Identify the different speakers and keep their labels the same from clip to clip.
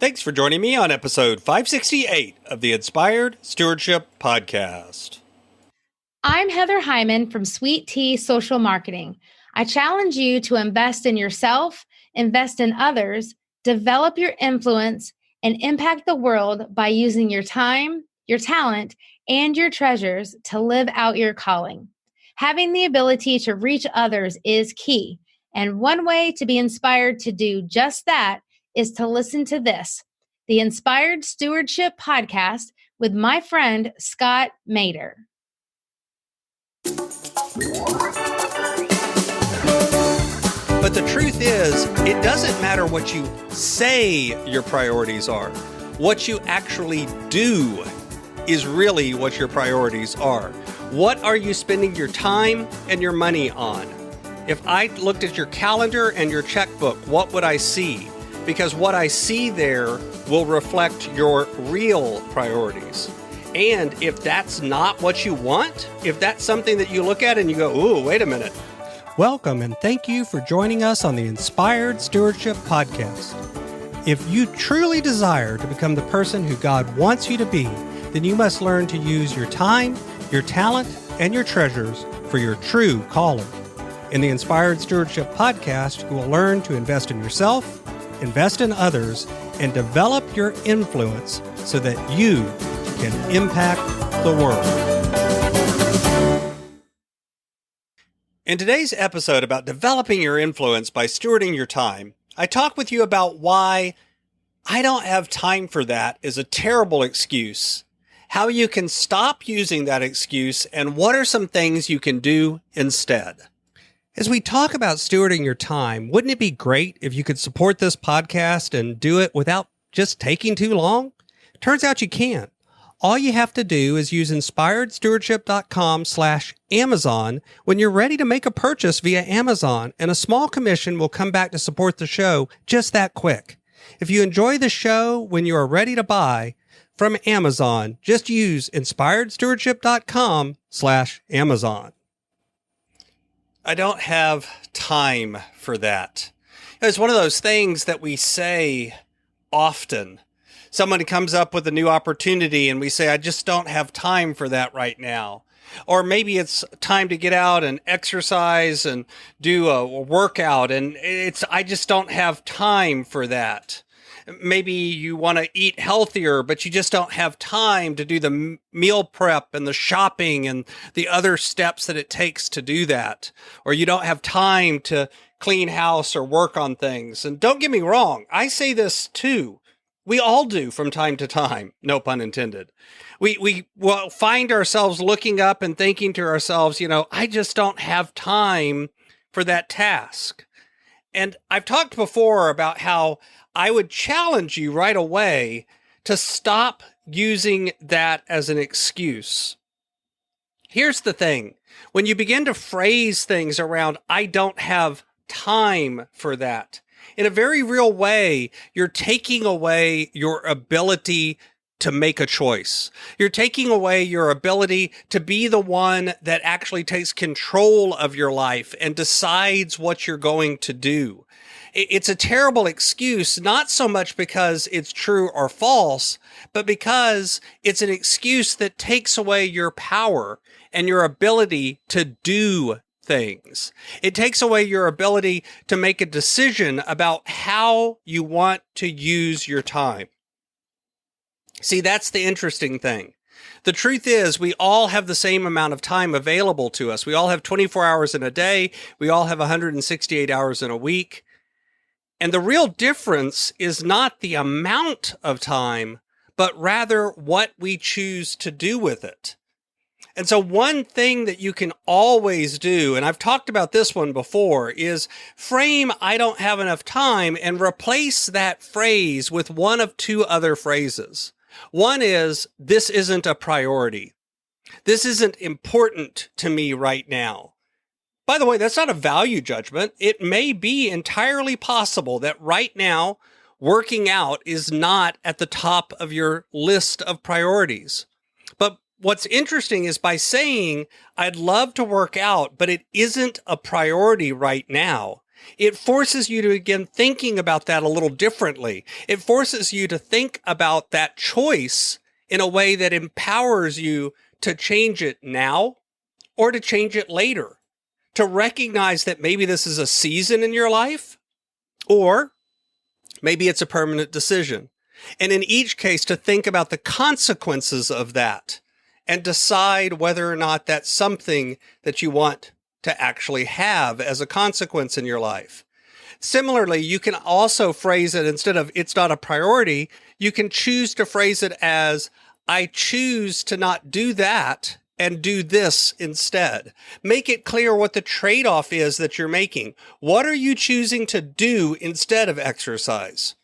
Speaker 1: Thanks for joining me on episode 568 of the Inspired Stewardship Podcast.
Speaker 2: I'm Heather Hyman from Sweet Tea Social Marketing. I challenge you to invest in yourself, invest in others, develop your influence, and impact the world by using your time, your talent, and your treasures to live out your calling. Having the ability to reach others is key, and one way to be inspired to do just that is to listen to this, the Inspired Stewardship Podcast with my friend Scott Mader.
Speaker 1: But the truth is, it doesn't matter what you say your priorities are. What you actually do is really what your priorities are. What are you spending your time and your money on? If I looked at your calendar and your checkbook, what would I see? Because what I see there will reflect your real priorities. And if that's not what you want, if that's something that you look at and you go, ooh, wait a minute. Welcome and thank you for joining us on the Inspired Stewardship Podcast. If you truly desire to become the person who God wants you to be, then you must learn to use your time, your talent, and your treasures for your true calling. In the Inspired Stewardship Podcast, you will learn to invest in yourself, invest in others, and develop your influence so that you can impact the world. In today's episode about developing your influence by stewarding your time, I talk with you about why I don't have time for that is a terrible excuse, how you can stop using that excuse, and what are some things you can do instead. As we talk about stewarding your time, wouldn't it be great if you could support this podcast and do it without just taking too long? Turns out you can't. All you have to do is use inspiredstewardship.com/Amazon when you're ready to make a purchase via Amazon, and a small commission will come back to support the show just that quick. If you enjoy the show when you are ready to buy from Amazon, just use inspiredstewardship.com/Amazon. I don't have time for that. It's one of those things that we say often. Someone comes up with a new opportunity and we say, I just don't have time for that right now. Or maybe it's time to get out and exercise and do a workout, and I just don't have time for that. Maybe you want to eat healthier, but you just don't have time to do the meal prep and the shopping and the other steps that it takes to do that. Or you don't have time to clean house or work on things. And don't get me wrong, I say this too. We all do from time to time, no pun intended. We will find ourselves looking up and thinking to ourselves, I just don't have time for that task. And I've talked before about how I would challenge you right away to stop using that as an excuse. Here's the thing. When you begin to phrase things around, I don't have time for that, in a very real way, you're taking away your ability to make a choice. You're taking away your ability to be the one that actually takes control of your life and decides what you're going to do. It's a terrible excuse, not so much because it's true or false, but because it's an excuse that takes away your power and your ability to do things. It takes away your ability to make a decision about how you want to use your time. See, that's the interesting thing. The truth is, we all have the same amount of time available to us. We all have 24 hours in a day. We all have 168 hours in a week. And the real difference is not the amount of time, but rather what we choose to do with it. And so one thing that you can always do, and I've talked about this one before, is frame I don't have enough time and replace that phrase with one of two other phrases. One is, this isn't a priority. This isn't important to me right now. By the way, that's not a value judgment. It may be entirely possible that right now, working out is not at the top of your list of priorities. But what's interesting is by saying, I'd love to work out, but it isn't a priority right now, It forces you to begin thinking about that a little differently. It forces you to think about that choice in a way that empowers you to change it now or to change it later, to recognize that maybe this is a season in your life, or maybe it's a permanent decision. And in each case, to think about the consequences of that and decide whether or not that's something that you want to actually have as a consequence in your life. Similarly, you can also phrase it, instead of "it's not a priority," you can choose to phrase it as "I choose to not do that and do this instead." Make it clear what the trade-off is that you're making. What are you choosing to do instead of exercise?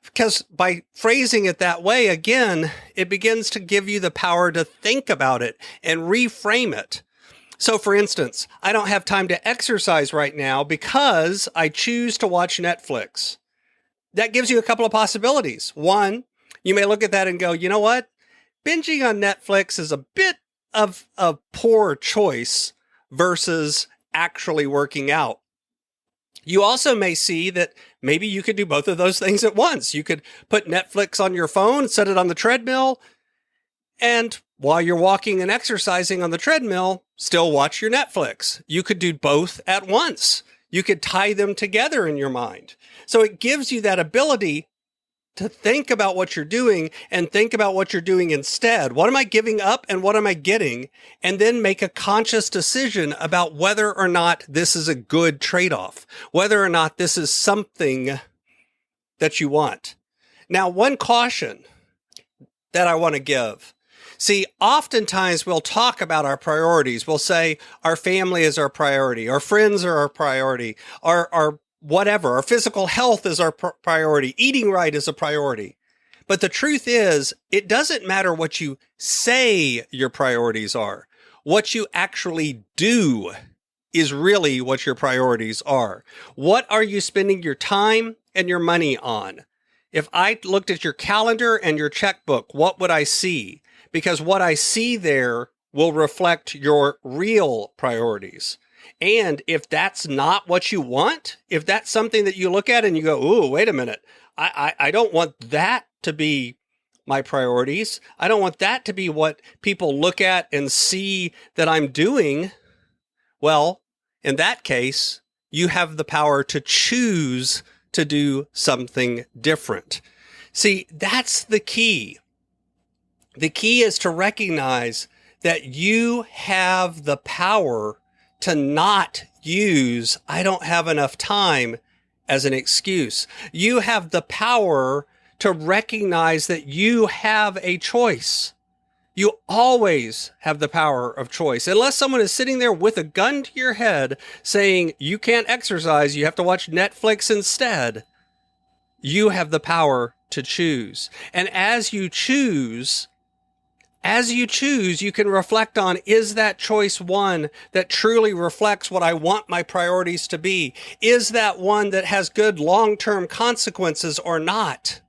Speaker 1: Because by phrasing it that way, again, it begins to give you the power to think about it and reframe it. So for instance, I don't have time to exercise right now because I choose to watch Netflix. That gives you a couple of possibilities. One, you may look at that and go, you know what? Binging on Netflix is a bit of a poor choice versus actually working out. You also may see that maybe you could do both of those things at once. You could put Netflix on your phone, set it on the treadmill, and while you're walking and exercising on the treadmill, still watch your Netflix. You could do both at once. You could tie them together in your mind. So it gives you that ability to think about what you're doing and think about what you're doing instead. What am I giving up and what am I getting? And then make a conscious decision about whether or not this is a good trade-off, whether or not this is something that you want. Now, one caution that I want to give. See, oftentimes we'll talk about our priorities. We'll say our family is our priority, our friends are our priority, our whatever, our physical health is our priority, eating right is a priority. But the truth is, it doesn't matter what you say your priorities are. What you actually do is really what your priorities are. What are you spending your time and your money on? If I looked at your calendar and your checkbook, what would I see? Because what I see there will reflect your real priorities. And if that's not what you want, if that's something that you look at and you go, ooh, wait a minute, I don't want that to be my priorities. I don't want that to be what people look at and see that I'm doing. Well, in that case, you have the power to choose to do something different. See, that's the key. The key is to recognize that you have the power to not use "I don't have enough time" as an excuse. You have the power to recognize that you have a choice. You always have the power of choice. Unless someone is sitting there with a gun to your head saying you can't exercise, you have to watch Netflix instead, you have the power to choose. And as you choose, you can reflect on, is that choice one that truly reflects what I want my priorities to be? Is that one that has good long-term consequences or not?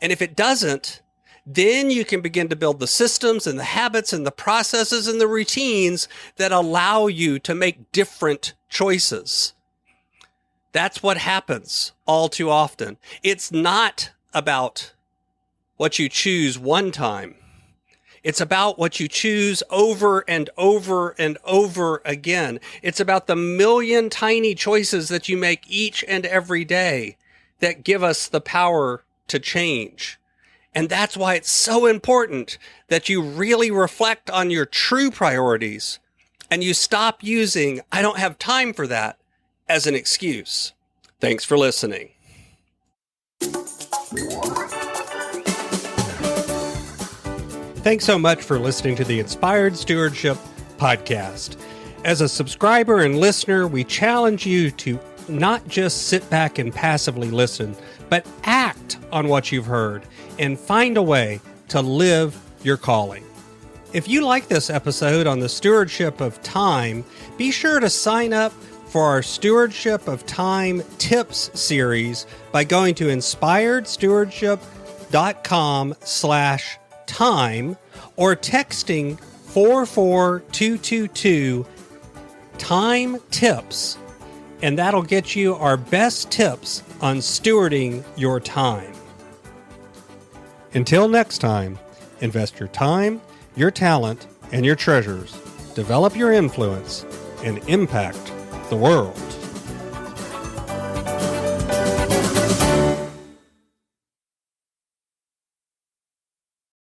Speaker 1: And if it doesn't, then you can begin to build the systems and the habits and the processes and the routines that allow you to make different choices. That's what happens all too often. It's not about what you choose one time. It's about what you choose over and over and over again. It's about the million tiny choices that you make each and every day that give us the power to change. And that's why it's so important that you really reflect on your true priorities and you stop using "I don't have time for that" as an excuse. Thanks for listening. Thanks so much for listening to the Inspired Stewardship podcast. As a subscriber and listener, we challenge you to not just sit back and passively listen, but act on what you've heard and find a way to live your calling. If you like this episode on the stewardship of time, be sure to sign up for our Stewardship of Time Tips series by going to inspiredstewardship.com/time or texting 44222 time tips and that'll get you our best tips on stewarding your time. Until next time, invest your time, your talent, and your treasures. Develop your influence and impact the world.